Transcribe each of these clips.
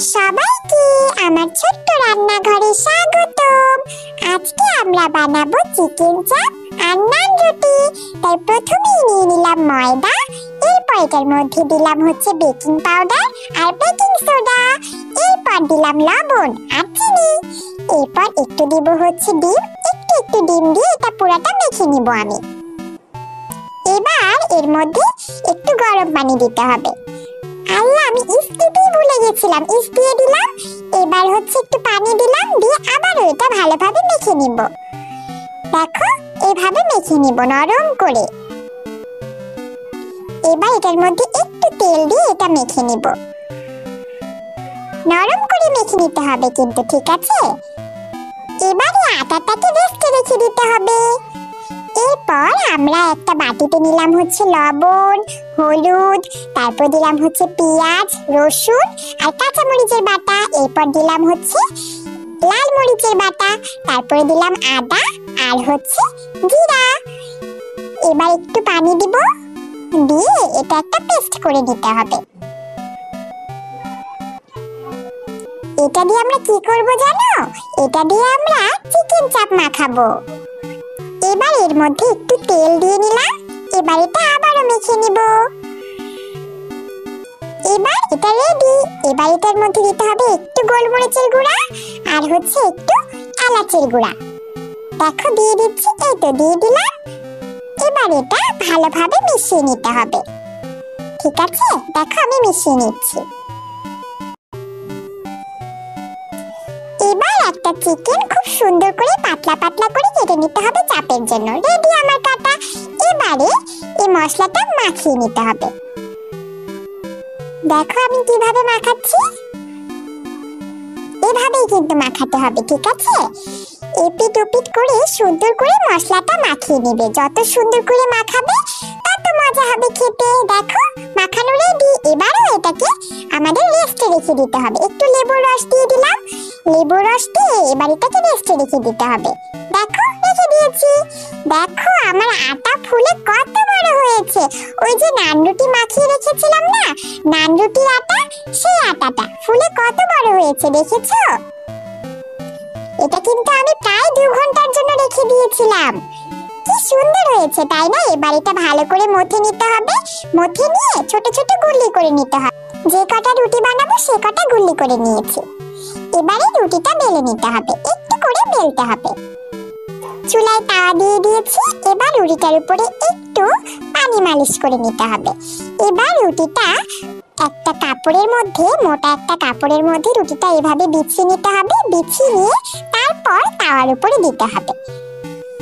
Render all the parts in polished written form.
সবাইকে আমার ছোট্ট রান্নাঘরে স্বাগতম। আজকে আমরা বানাবো চিকেন চাপ আর নান রুটি। তাই প্রথমেই নিয়ে নিলাম ময়দা, এরপর এটার মধ্যে দিলাম হচ্ছে বেকিং পাউডার আর বেকিং সোডা, এরপর দিলাম লবণ আর চিনি, এরপর একটু দিব হচ্ছে ডিম, একটু ডিম দিয়ে এটা পুরাটা মেখে নিব আমি। এবার এর মধ্যে একটু গরম পানি দিতে হবে। আল্লাহ, আমি ইস্ট দিতে ভুলে গেছিলাম, ইস্ট দিয়ে দিলাম। এবার হচ্ছে একটু পানি দিলাম, দিয়ে আবার এটা ভালোভাবে মেখে নিব। দেখো, এভাবে মেখে নিব নরম করে। এবার এটার মধ্যে একটু তেল দিয়ে এটা মেখে নিব। নরম করে মেখে নিতে হবে কিন্তু, ঠিক আছে? এবারে আটাটাকে রেস্টে রেখে দিতে হবে। এরপর আমরা একটা বাটিতে নিলাম হচ্ছে লবণ, হলুদ, তারপর দিলাম হচ্ছে পেঁয়াজ, রসুন আর কাঁচা মরিচের বাটা, এরপর দিলাম হচ্ছে লাল মরিচের বাটা, তারপরে দিলাম আদা আর হচ্ছে জিরা। এবার একটু পানি দিব, দিয়ে এটা একটা পেস্ট করে নিতে হবে। এটা দিয়ে আমরা কি করব জানো? এটা দিয়ে আমরা চিকেন চাপ মাখাবো। এবার এর মধ্যে একটু তেল দিয়ে নিলাম, এবার এটা আবারও মেখে নিব। এবার এটা রেডি। এবার এটার মধ্যে দিতে হবে একটু গোলমরিচের গুঁড়া আর হচ্ছে একটু এলাচের গুঁড়া। দেখো দিয়ে দিচ্ছি, এই তো দিয়ে দিলাম। এবার এটা ভালোভাবে মিশিয়ে নিতে হবে, ঠিক আছে? দেখো আমি মিশিয়ে নিচ্ছি। এবার একটা চিকেন খুব সুন্দর করে পাতলা পাতলা করে কেটে নিতে হবে চাপের জন্য। রেডি আমার কাটা। এবারে এই মশলাটা মাখিয়ে নিতে হবে। দেখো আমি কিভাবে মাখাচ্ছি, এভাবেই কিন্তু মাখাতে হবে, ঠিক আছে? এপিট ওপিট করে সুন্দর করে মশলাটা মাখিয়ে নিবে। যত সুন্দর করে মাখাবে তত মজা হবে খেতে। দেখো মাখানো রেডি। এবারও এটাকে আমাদের রেস্টে রেখে দিতে হবে। একটু লেবুর রস দিয়ে দিলাম, লেবুর রস দিয়ে এবার এটাকে রেস্টে রেখে দিতে হবে। দেখো রেখে দিয়েছি। দেখো আমার আটা ফুলে কত বড় হয়েছে। ওই যে নান রুটি মাখিয়ে রেখেছিলাম না, নান রুটির আটা, সেই আটাটা ফুলে কত বড় হয়েছে, দেখেছো? এটা কিন্তু আমি প্রায় 2 ঘন্টার জন্য রেখে দিয়েছিলাম। কি সুন্দর হয়েছে, তাই না? এবার এটা ভালো করে মথে নিতে হবে। মথে নিয়ে ছোট ছোট গুল্লি করে নিতে হবে। যে কটা রুটি বানাবো সে কটা গুল্লি করে নিয়েছি। এবারে রুটিটা বেলে নিতে হবে, একটু করে বেলতে হবে। চুলায় তাওয়া দিয়ে দিয়েছি। এবার রুটিটার উপরে একটু পানি মালিশ করে নিতে হবে। এবার রুটিটা একটা কাপড়ের মধ্যে, মোটা একটা কাপড়ের মধ্যে রুটিটা এভাবে বিছিয়ে নিতে হবে। বিছিয়ে নিয়ে তারপর তাওয়ার উপরে দিতে হবে।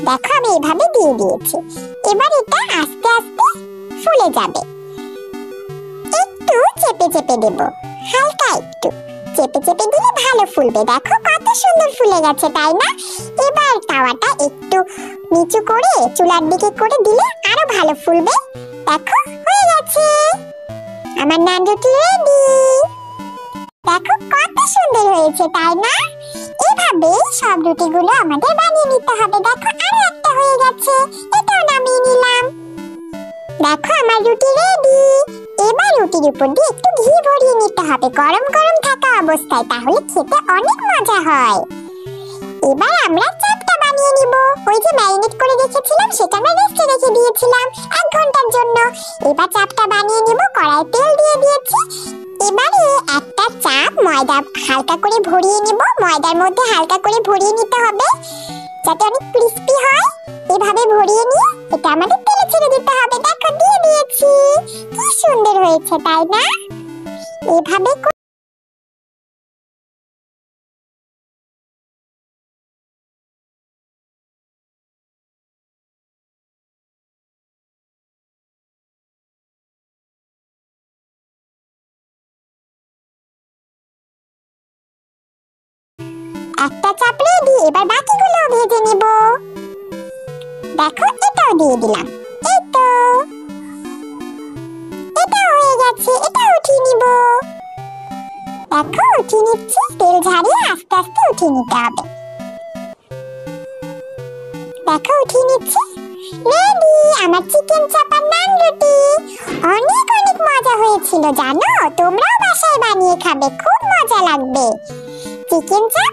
দেখো আমি এভাবে দিয়ে দিয়েছি। এবার এটা আস্তে আস্তে ফুলে যাবে। একটু চেপে চেপে দেব, হালকা একটু চেপে চেপে দিলে ভালো ফুলবে। দেখো কত সুন্দর ফুলে গেছে, তাই না? এবার তাওয়াটা একটু নিচু করে চুলার দিকে করে দিলে আরো ভালো ফুলবে। দেখো হয়ে গেছে আমার নান রুটি রেডি। দেখো কত সুন্দর হয়েছে, তাই না? এভাবে সব রুটিগুলো আমাদের বানিয়ে নিতে হবে। দেখো আরো একটা হয়ে গেছে, এটাও নামিয়ে নিলাম। দেখো আমার রুটি রেডি। এবার রুটির উপর দিয়ে একটু ঘি ভরিয়ে নিতে হবে গরম গরম থাকা অবস্থায়, তাহলে খেতে অনেক মজা হয়। এবার আমরা চাপটা বানিয়ে নিব। ওই যে ম্যারিনেট করে রেখেছিলাম সেটা আমরা রেস্টে রেখে দিয়েছিলাম 1 ঘন্টার জন্য। এবার চাপটা বানিয়ে নিব। কড়াই তেল দিয়ে দিয়েছি। এবারে একটা চাপ ময়দা হালকা করে ভরিয়ে নিব। ময়দার মধ্যে হালকা করে ভরিয়ে নিতে হবে যাতে অনেক ক্রিস্পি হয়। এভাবে ভরিয়ে নিয়ে এটা আমাদের তেলে ছেড়ে দিতে হবে। দেখো দিয়ে দিয়েছি। কি সুন্দর হয়েছে, তাই না? এভাবে একটা চাপ রেডি। এবার বাকিগুলো ভেজে নিব। দেখো এটাও দিয়ে দিলাম। এই তো এটা হয়ে গেছে, এটা উঠিয়ে নিব। দেখো উঠিয়ে নিচ্ছি। তেল ঝাড়িয়ে আস্তে আস্তে উঠিয়ে নিতে হবে। দেখো উঠিয়ে নিচ্ছি। রেডি আমার চিকেন চাপ আর নান রুটি। অনেক অনেক মজা হয়েছিল জানো, তোমরাও বাসায় বানিয়ে খাবে, খুব মজা লাগবে। চিকেন চাপ